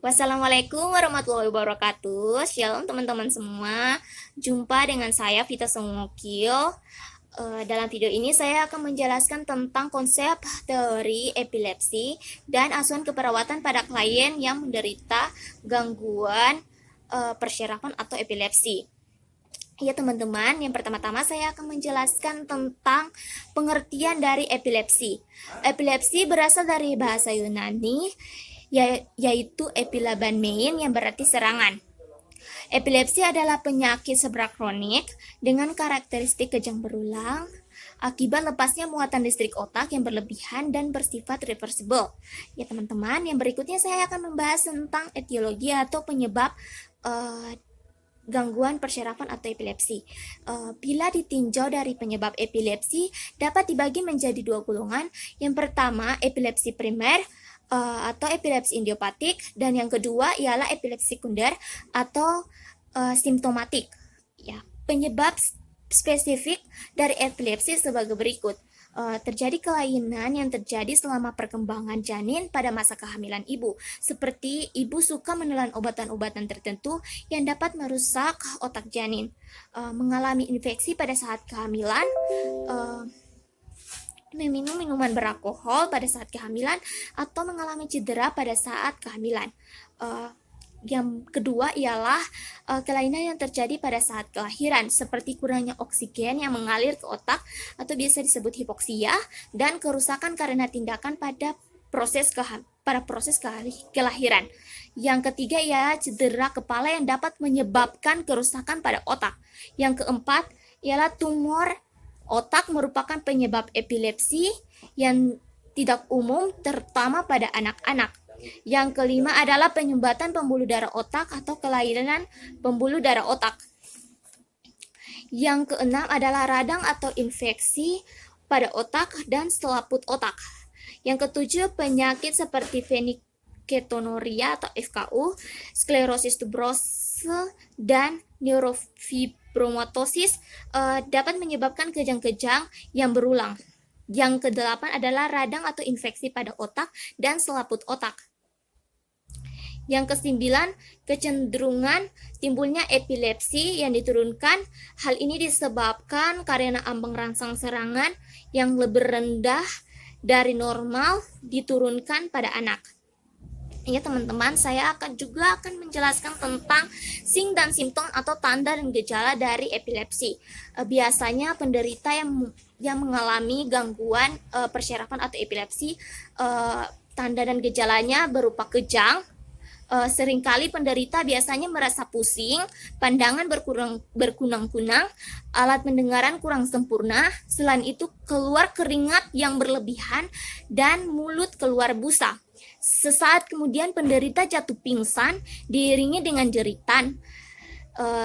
Wassalamualaikum warahmatullahi wabarakatuh. Shalom teman-teman semua. Jumpa dengan saya Vita Songokio. Dalam video ini saya akan menjelaskan tentang konsep teori epilepsi dan asuhan keperawatan pada klien yang menderita gangguan persyarafan atau epilepsi. Ya teman-teman, yang pertama-tama saya akan menjelaskan tentang pengertian dari epilepsi. Epilepsi berasal dari bahasa Yunani, yaitu epilabanein yang berarti serangan. Epilepsi adalah penyakit seberat kronik dengan karakteristik kejang berulang akibat lepasnya muatan listrik otak yang berlebihan dan bersifat reversible. Ya teman-teman, yang berikutnya saya akan membahas tentang etiologi atau penyebab gangguan persyarafan atau epilepsi. Bila ditinjau dari penyebab epilepsi dapat dibagi menjadi dua golongan. Yang pertama, epilepsi primer atau epilepsi idiopatik, dan yang kedua ialah epilepsi sekunder atau simptomatik. Ya, penyebab spesifik dari epilepsi sebagai berikut. Terjadi kelainan yang terjadi selama perkembangan janin pada masa kehamilan ibu, seperti ibu suka menelan obatan-obatan tertentu yang dapat merusak otak janin, mengalami infeksi pada saat kehamilan, meminum minuman beralkohol pada saat kehamilan, atau mengalami cedera pada saat kehamilan. Yang kedua ialah kelainan yang terjadi pada saat kelahiran, seperti kurangnya oksigen yang mengalir ke otak atau biasa disebut hipoksia, dan kerusakan karena tindakan pada proses kelahiran. Yang ketiga ialah cedera kepala yang dapat menyebabkan kerusakan pada otak. Yang keempat ialah tumor otak merupakan penyebab epilepsi yang tidak umum, terutama pada anak-anak. Yang kelima adalah penyumbatan pembuluh darah otak atau kelainan pembuluh darah otak. Yang keenam adalah radang atau infeksi pada otak dan selaput otak. Yang ketujuh, penyakit seperti fenilketonuria atau FKU, sklerosis tuberosa, dan neurofibromatosis dapat menyebabkan kejang-kejang yang berulang. Yang kedelapan adalah radang atau infeksi pada otak dan selaput otak. Yang kesembilan, kecenderungan timbulnya epilepsi yang diturunkan. Hal ini disebabkan karena ambang rangsang serangan yang lebih rendah dari normal diturunkan pada anak. Ya teman-teman, saya akan menjelaskan tentang sing dan simptom atau tanda dan gejala dari epilepsi. Biasanya penderita yang mengalami gangguan persyarafan atau epilepsi, tanda dan gejalanya berupa kejang. Seringkali penderita biasanya merasa pusing, pandangan berkunang-kunang, alat pendengaran kurang sempurna. Selain itu, keluar keringat yang berlebihan dan mulut keluar busa. Sesaat kemudian penderita jatuh pingsan diiringi dengan jeritan.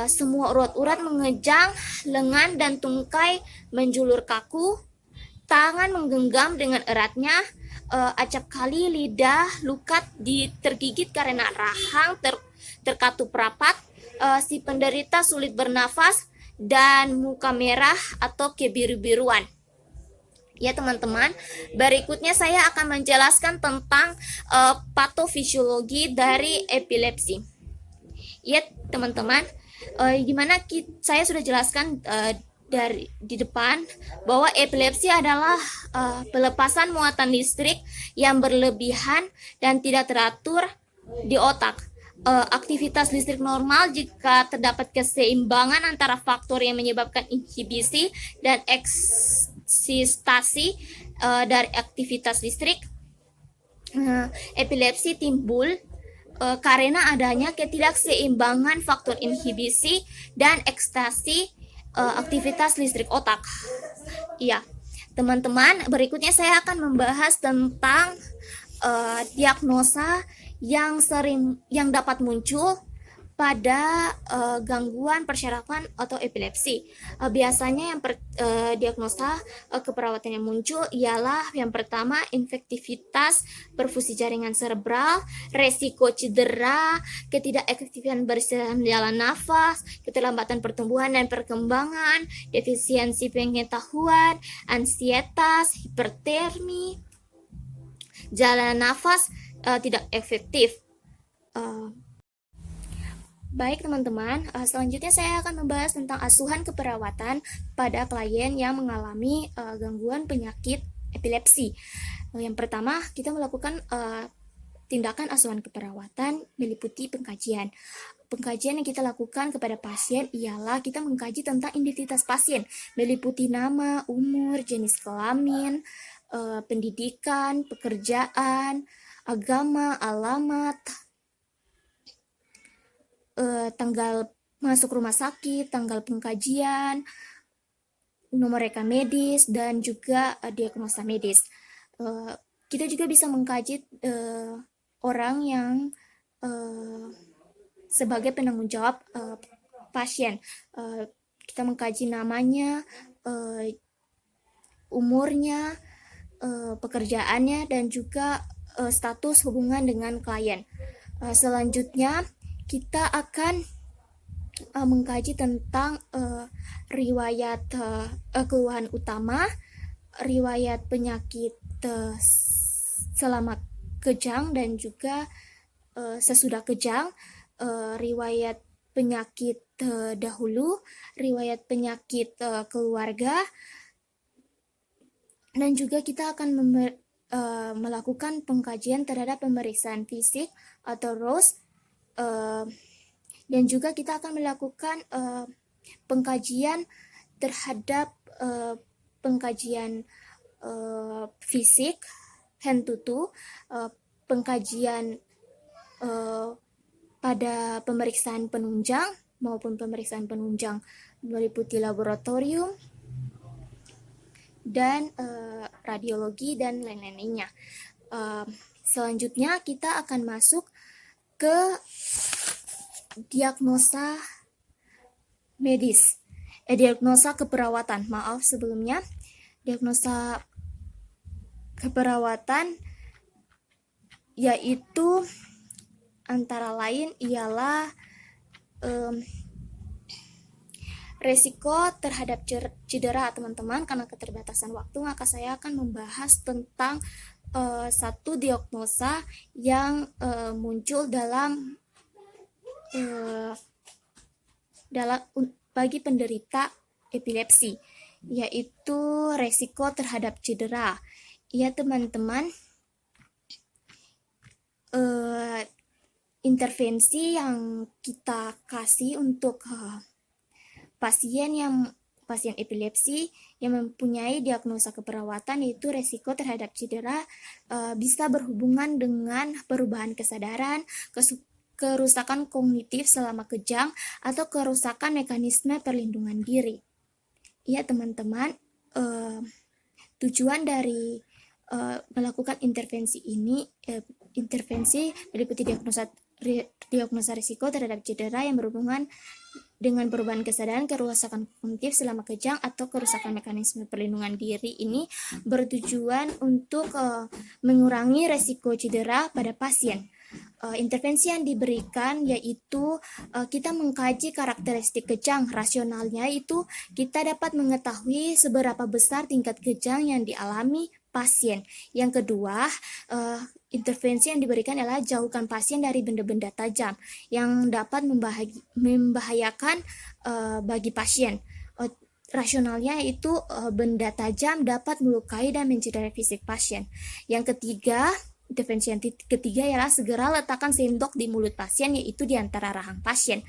Semua urat-urat mengejang, lengan dan tungkai menjulur kaku, tangan menggenggam dengan eratnya, acap kali lidah lukat tergigit karena rahang terkatup rapat, si penderita sulit bernafas, dan muka merah atau kebiru-biruan. Ya teman-teman, berikutnya saya akan menjelaskan tentang patofisiologi dari epilepsi. Ya teman-teman, saya sudah jelaskan dari di depan bahwa epilepsi adalah pelepasan muatan listrik yang berlebihan dan tidak teratur di otak. Aktivitas listrik normal jika terdapat keseimbangan antara faktor yang menyebabkan inhibisi dan eksitasi dari aktivitas listrik. Epilepsi timbul karena adanya ketidakseimbangan faktor inhibisi dan ekstasi aktivitas listrik otak. Iya, teman-teman, berikutnya saya akan membahas tentang diagnosa yang dapat muncul pada gangguan persyarafan atau epilepsi. Biasanya yang diagnosa keperawatan yang muncul ialah yang pertama, infektivitas perfusi jaringan cerebral, resiko cedera, ketidakefektifan berjalan nafas, keterlambatan pertumbuhan dan perkembangan, defisiensi pengetahuan, ansietas, hipertermi, jalan nafas tidak efektif. Baik teman-teman, selanjutnya saya akan membahas tentang asuhan keperawatan pada klien yang mengalami gangguan penyakit epilepsi. Yang pertama, kita melakukan tindakan asuhan keperawatan meliputi pengkajian. Pengkajian yang kita lakukan kepada pasien ialah kita mengkaji tentang identitas pasien, meliputi nama, umur, jenis kelamin, pendidikan, pekerjaan, agama, alamat, tanggal masuk rumah sakit, tanggal pengkajian, nomor rekam medis, dan juga diagnosa medis. Kita juga bisa mengkaji orang yang sebagai penanggung jawab pasien. Kita mengkaji namanya, umurnya, pekerjaannya, dan juga status hubungan dengan klien. Selanjutnya kita akan mengkaji tentang riwayat keluhan utama, riwayat penyakit selama kejang dan juga sesudah kejang, riwayat penyakit dahulu, riwayat penyakit keluarga, dan juga kita akan melakukan pengkajian terhadap pemeriksaan fisik atau ROS, dan juga kita akan melakukan pengkajian terhadap pengkajian fisik hand to toe, pengkajian pada pemeriksaan penunjang maupun pemeriksaan penunjang meliputi laboratorium dan radiologi dan lain-lainnya. Selanjutnya kita akan masuk ke diagnosa medis, diagnosa keperawatan. Maaf sebelumnya, diagnosa keperawatan yaitu antara lain ialah resiko terhadap cedera, teman-teman. Karena keterbatasan waktu, maka saya akan membahas tentang satu diagnosa yang muncul dalam bagi penderita epilepsi, yaitu resiko terhadap cedera. Ya teman-teman, intervensi yang kita kasih untuk pasien epilepsi yang mempunyai diagnosa keperawatan yaitu resiko terhadap cedera bisa berhubungan dengan perubahan kesadaran, kerusakan kognitif selama kejang, atau kerusakan mekanisme perlindungan diri. Ya teman-teman, tujuan dari melakukan intervensi ini, intervensi meliputi diagnosa risiko terhadap cedera yang berhubungan dengan perubahan kesadaran, kerusakan kognitif selama kejang, atau kerusakan mekanisme perlindungan diri. Ini bertujuan untuk mengurangi resiko cedera pada pasien. Intervensi yang diberikan yaitu kita mengkaji karakteristik kejang. Rasionalnya itu kita dapat mengetahui seberapa besar tingkat kejang yang dialami pasien. Yang kedua, intervensi yang diberikan adalah jauhkan pasien dari benda-benda tajam yang dapat membahayakan bagi pasien. Rasionalnya itu benda tajam dapat melukai dan mencederai fisik pasien. Yang ketiga, intervensi yang ketiga ialah segera letakkan sendok di mulut pasien, yaitu di antara rahang pasien.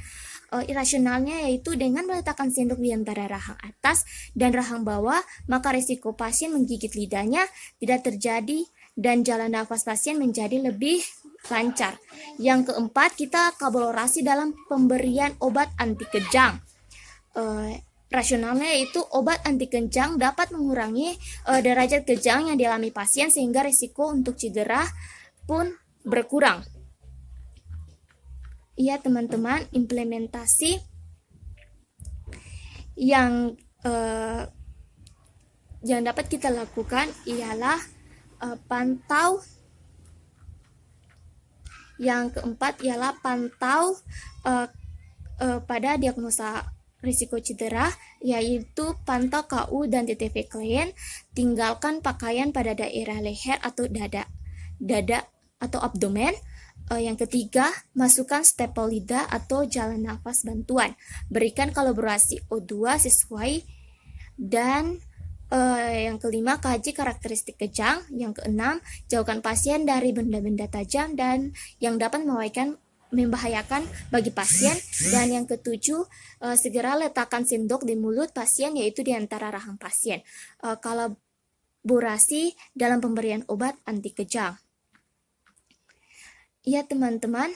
Irasionalnya yaitu dengan meletakkan sendok di antara rahang atas dan rahang bawah, maka risiko pasien menggigit lidahnya tidak terjadi dan jalan nafas pasien menjadi lebih lancar. Yang keempat, kita kolaborasi dalam pemberian obat anti kejang. Rasionalnya yaitu obat anti kejang dapat mengurangi derajat kejang yang dialami pasien sehingga risiko untuk cedera pun berkurang. Iya teman-teman, implementasi yang dapat kita lakukan ialah pantau. Yang keempat ialah pantau pada diagnosa risiko cedera, yaitu pantau KU dan TTV klien, tinggalkan pakaian pada daerah leher atau dada atau abdomen, Yang ketiga, masukkan stapel lidah atau jalan nafas bantuan. Berikan kalibrasi O2 sesuai. Dan yang kelima, kaji karakteristik kejang. Yang keenam, jauhkan pasien dari benda-benda tajam dan yang dapat membahayakan bagi pasien. Dan yang ketujuh, segera letakkan sendok di mulut pasien, yaitu di antara rahang pasien. Kolaborasi dalam pemberian obat anti kejang. Ya teman-teman,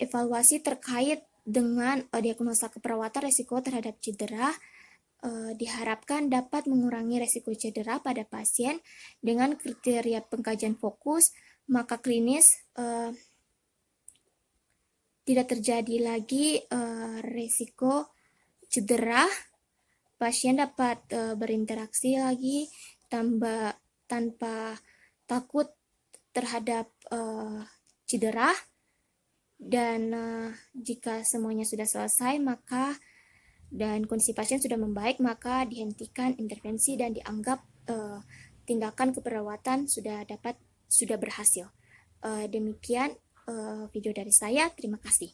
evaluasi terkait dengan diagnosa keperawatan resiko terhadap cedera diharapkan dapat mengurangi resiko cedera pada pasien dengan kriteria pengkajian fokus, maka klinis tidak terjadi lagi resiko cedera. Pasien dapat berinteraksi lagi tanpa takut terhadap cedera. Dan jika semuanya sudah selesai dan kondisi pasien sudah membaik, maka dihentikan intervensi dan dianggap tindakan keperawatan sudah berhasil. Demikian video dari saya. Terima kasih.